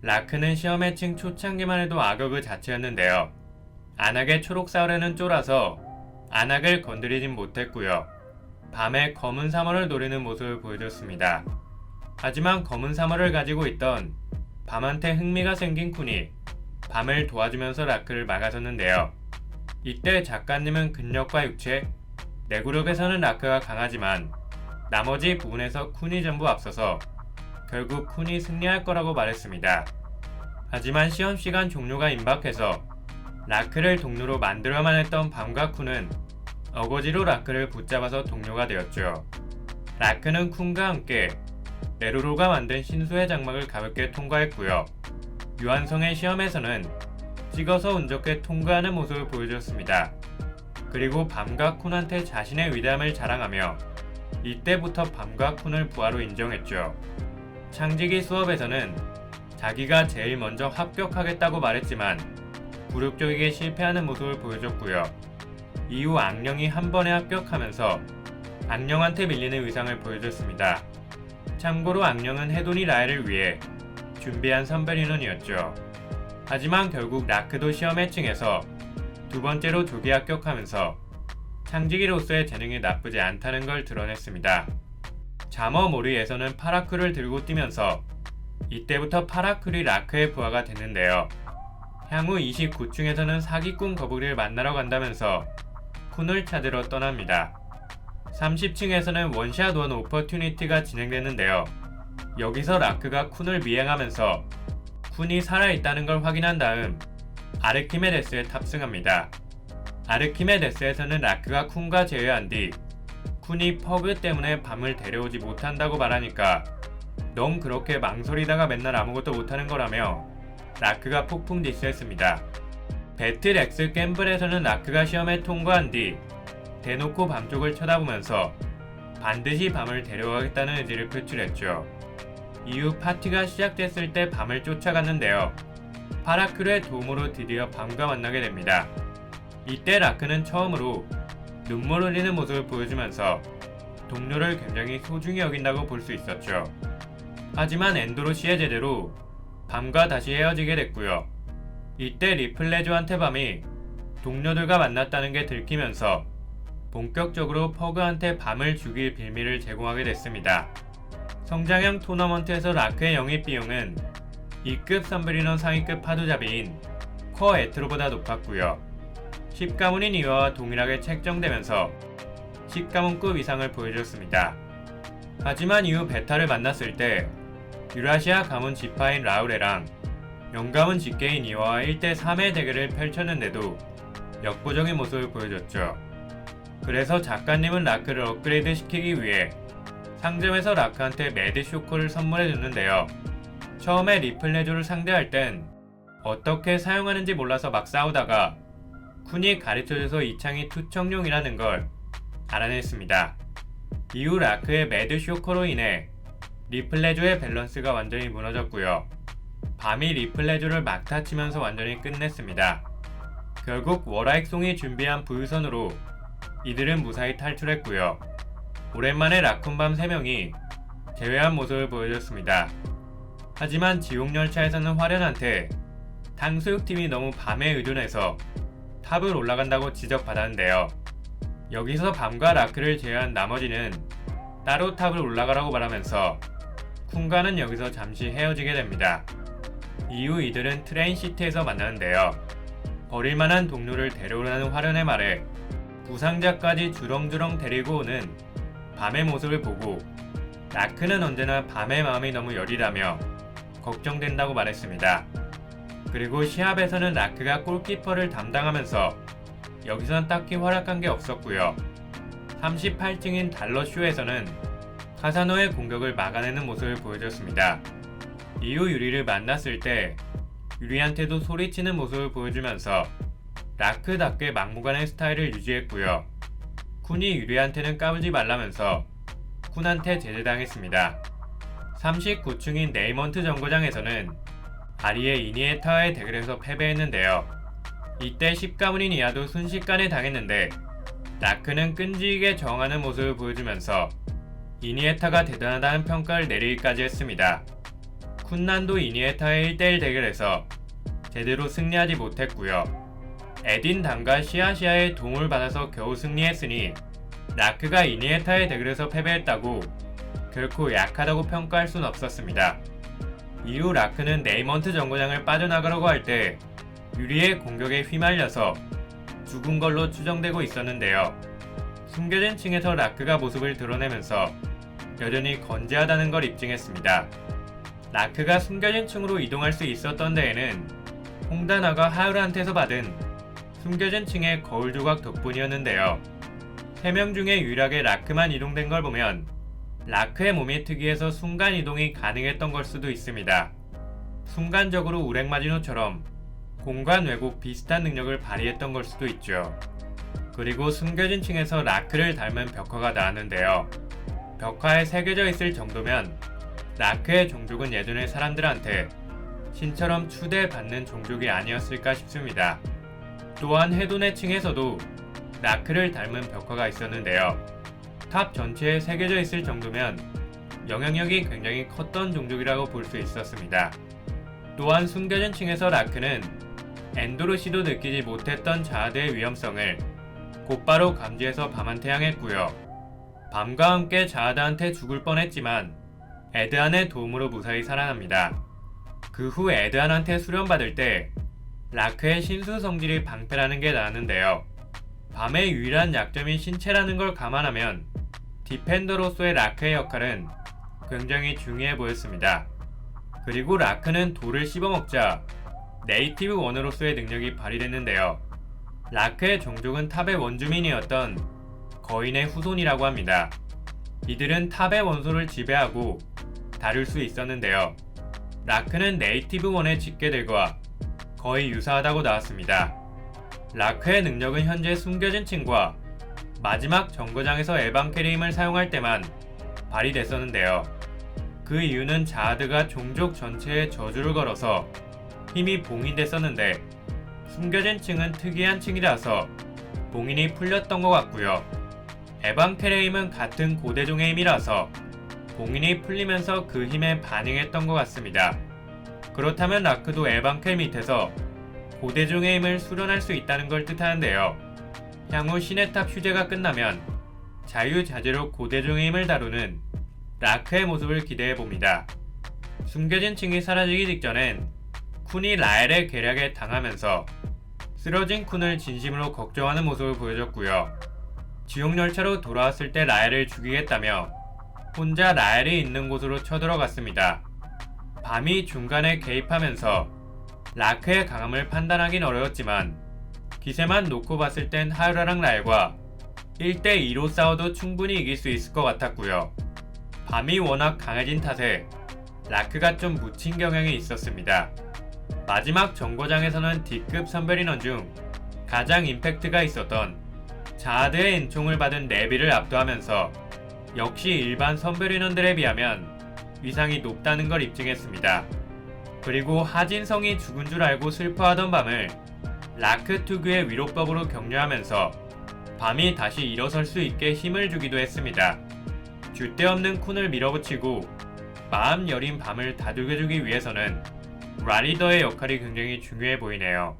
라크는 시험 해칭 초창기만 해도 악역 그 자체였는데요. 안악의 초록 사울에는 쫄아서 안악을 건드리진 못했고요. 밤에 검은 사머를 노리는 모습을 보여줬습니다. 하지만 검은 사머를 가지고 있던 밤한테 흥미가 생긴 쿤이 밤을 도와주면서 라크를 막아섰는데요. 이때 작가님은 근력과 육체, 내구력에서는 라크가 강하지만 나머지 부분에서 쿤이 전부 앞서서 결국 쿤이 승리할 거라고 말했습니다. 하지만 시험시간 종료가 임박해서 라크를 동료로 만들어야만 했던 밤과 쿤은 어거지로 라크를 붙잡아서 동료가 되었죠. 라크는 쿤과 함께 네루로가 만든 신수의 장막을 가볍게 통과했고요. 유한성의 시험에서는 찍어서 운 좋게 통과하는 모습을 보여줬습니다. 그리고 밤과 쿤한테 자신의 위대함을 자랑하며 이때부터 밤과 쿤을 부하로 인정했죠. 창직이 수업에서는 자기가 제일 먼저 합격하겠다고 말했지만 굴욕적이게 실패하는 모습을 보여줬고요. 이후 악령이 한 번에 합격하면서 악령한테 밀리는 위상을 보여줬습니다. 참고로 악령은 해돈이 라엘을 위해 준비한 선별인원이었죠. 하지만 결국 라크도 시험 해칭에서 두 번째로 조기 합격하면서 창직이로서의 재능이 나쁘지 않다는 걸 드러냈습니다. 자머 모리에서는 파라쿨을 들고 뛰면서 이때부터 파라쿨이 라크의 부하가 됐는데요. 향후 29층에서는 사기꾼 거북이를 만나러 간다면서 쿤을 찾으러 떠납니다. 30층에서는 원샷 원 오퍼튜니티가 진행됐는데요. 여기서 라크가 쿤을 미행하면서 쿤이 살아있다는 걸 확인한 다음 아르키메데스에 탑승합니다. 아르키메데스에서는 라크가 쿤과 제외한 뒤 쿤이 퍼그 때문에 밤을 데려오지 못한다고 말하니까 넌 그렇게 망설이다가 맨날 아무것도 못하는 거라며 라크가 폭풍 디스했습니다. 배틀 엑스 갬블에서는 라크가 시험에 통과한 뒤 대놓고 밤 쪽을 쳐다보면서 반드시 밤을 데려가겠다는 의지를 표출했죠. 이후 파티가 시작됐을 때 밤을 쫓아갔는데요. 파라클의 도움으로 드디어 밤과 만나게 됩니다. 이때 라크는 처음으로 눈물 흘리는 모습을 보여주면서 동료를 굉장히 소중히 여긴다고 볼 수 있었죠. 하지만 엔도로시의 제재로 밤과 다시 헤어지게 됐고요. 이때 리플레조한테 밤이 동료들과 만났다는 게 들키면서 본격적으로 퍼그한테 밤을 죽일 빌미를 제공하게 됐습니다. 성장형 토너먼트에서 라크의 영입 비용은 2급 선블인원 상위급 파도잡이인 쿼 에트로보다 높았고요. 10가문인 이와와 동일하게 책정되면서 10가문급 이상을 보여줬습니다. 하지만 이후 베타를 만났을 때 유라시아 가문 지파인 라우레랑 영가문 직계인 이와와 1대3의 대결을 펼쳤는데도 역부족인 모습을 보여줬죠. 그래서 작가님은 라크를 업그레이드 시키기 위해 상점에서 라크한테 매드 쇼커를 선물해줬는데요. 처음에 리플레조를 상대할 땐 어떻게 사용하는지 몰라서 막 싸우다가 쿤이 가르쳐줘서 이 창이 투척용이라는 걸 알아냈습니다. 이후 라크의 매드 쇼커로 인해 리플레조의 밸런스가 완전히 무너졌고요. 밤이 리플레조를 막타치면서 완전히 끝냈습니다. 결국 워라익송이 준비한 부유선으로 이들은 무사히 탈출했고요. 오랜만에 라쿤밤 3명이 제외한 모습을 보여줬습니다. 하지만 지옥열차에서는 화련한테 탕수육팀이 너무 밤에 의존해서 탑을 올라간다고 지적받았는데요. 여기서 밤과 라크를 제외한 나머지는 따로 탑을 올라가라고 말하면서 쿤과는 여기서 잠시 헤어지게 됩니다. 이후 이들은 트레인시티에서 만나는데요. 버릴만한 동료를 데려오라는 화련의 말에 부상자까지 주렁주렁 데리고 오는 밤의 모습을 보고 라크는 언제나 밤의 마음이 너무 여리다며 걱정된다고 말했습니다. 그리고 시합에서는 라크가 골키퍼를 담당하면서 여기선 딱히 활약한 게 없었고요. 38층인 달러쇼에서는 카사노의 공격을 막아내는 모습을 보여줬습니다. 이후 유리를 만났을 때 유리한테도 소리치는 모습을 보여주면서 라크답게 막무가내 스타일을 유지했고요. 쿤이 유리한테는 까불지 말라면서 쿤한테 제재당했습니다. 39층인 네이먼트 정거장에서는 아리의 이니에타와의 대결에서 패배했는데요. 이때 10가문인 이하도 순식간에 당했는데 라크는 끈질기게 저항하는 모습을 보여주면서 이니에타가 대단하다는 평가를 내리기까지 했습니다. 쿤난도 이니에타의 1대1 대결에서 제대로 승리하지 못했고요. 에딘 단과 시아시아의 도움을 받아서 겨우 승리했으니 라크가 이니에타의 대결에서 패배했다고 결코 약하다고 평가할 순 없었습니다. 이후 라크는 네이먼트 정거장을 빠져나가려고 할 때 유리의 공격에 휘말려서 죽은 걸로 추정되고 있었는데요. 숨겨진 층에서 라크가 모습을 드러내면서 여전히 건재하다는 걸 입증했습니다. 라크가 숨겨진 층으로 이동할 수 있었던 데에는 홍다나가 하울한테서 받은 숨겨진 층의 거울 조각 덕분이었는데요. 3명 중에 유일하게 라크만 이동된 걸 보면 라크의 몸이 특이해서 순간 이동이 가능했던 걸 수도 있습니다. 순간적으로 우렉마지노처럼 공간 왜곡 비슷한 능력을 발휘했던 걸 수도 있죠. 그리고 숨겨진 층에서 라크를 닮은 벽화가 나왔는데요. 벽화에 새겨져 있을 정도면 라크의 종족은 예전의 사람들한테 신처럼 추대받는 종족이 아니었을까 싶습니다. 또한 해돈의 층에서도 라크를 닮은 벽화가 있었는데요. 탑 전체에 새겨져 있을 정도면 영향력이 굉장히 컸던 종족이라고 볼 수 있었습니다. 또한 숨겨진 층에서 라크는 엔도르시도 느끼지 못했던 자아드의 위험성을 곧바로 감지해서 밤한테 향했고요. 밤과 함께 자아드한테 죽을 뻔했지만 에드안의 도움으로 무사히 살아납니다. 그 후 에드안한테 수련받을 때 라크의 신수 성질이 방패라는 게 나왔는데요. 밤의 유일한 약점이 신체라는 걸 감안하면 디펜더로서의 라크의 역할은 굉장히 중요해 보였습니다. 그리고 라크는 돌을 씹어먹자 네이티브 원으로서의 능력이 발휘됐는데요. 라크의 종족은 탑의 원주민이었던 거인의 후손이라고 합니다. 이들은 탑의 원소를 지배하고 다룰 수 있었는데요. 라크는 네이티브 원의 직계들과 거의 유사하다고 나왔습니다. 라크의 능력은 현재 숨겨진 층과 마지막 정거장에서 에반케리임을 사용할 때만 발휘됐었는데요. 그 이유는 자아드가 종족 전체에 저주를 걸어서 힘이 봉인됐었는데 숨겨진 층은 특이한 층이라서 봉인이 풀렸던 것 같고요. 에반케레임은 같은 고대종의 힘이라서 봉인이 풀리면서 그 힘에 반응했던 것 같습니다. 그렇다면 라크도 에반켈 밑에서 고대종의 힘을 수련할 수 있다는 걸 뜻하는데요. 향후 신의 탑 휴제가 끝나면 자유자재로 고대종의 힘을 다루는 라크의 모습을 기대해봅니다. 숨겨진 층이 사라지기 직전엔 쿤이 라엘의 계략에 당하면서 쓰러진 쿤을 진심으로 걱정하는 모습을 보여줬고요. 지옥열차로 돌아왔을 때 라엘을 죽이겠다며 혼자 라엘이 있는 곳으로 쳐들어갔습니다. 밤이 중간에 개입하면서 라크의 강함을 판단하긴 어려웠지만 기세만 놓고 봤을 땐 하유라랑 라엘과 1대2로 싸워도 충분히 이길 수 있을 것 같았고요. 밤이 워낙 강해진 탓에 라크가 좀 묻힌 경향이 있었습니다. 마지막 정거장에서는 D급 선별인원 중 가장 임팩트가 있었던 자아드의 은총을 받은 네비를 압도하면서 역시 일반 선별인원들에 비하면 위상이 높다는 걸 입증했습니다. 그리고 하진성이 죽은 줄 알고 슬퍼하던 밤을 라크 특유의 위로법으로 격려하면서 밤이 다시 일어설 수 있게 힘을 주기도 했습니다. 줏대없는 쿤을 밀어붙이고 마음 여린 밤을 다독여주기 위해서는 라리더의 역할이 굉장히 중요해 보이네요.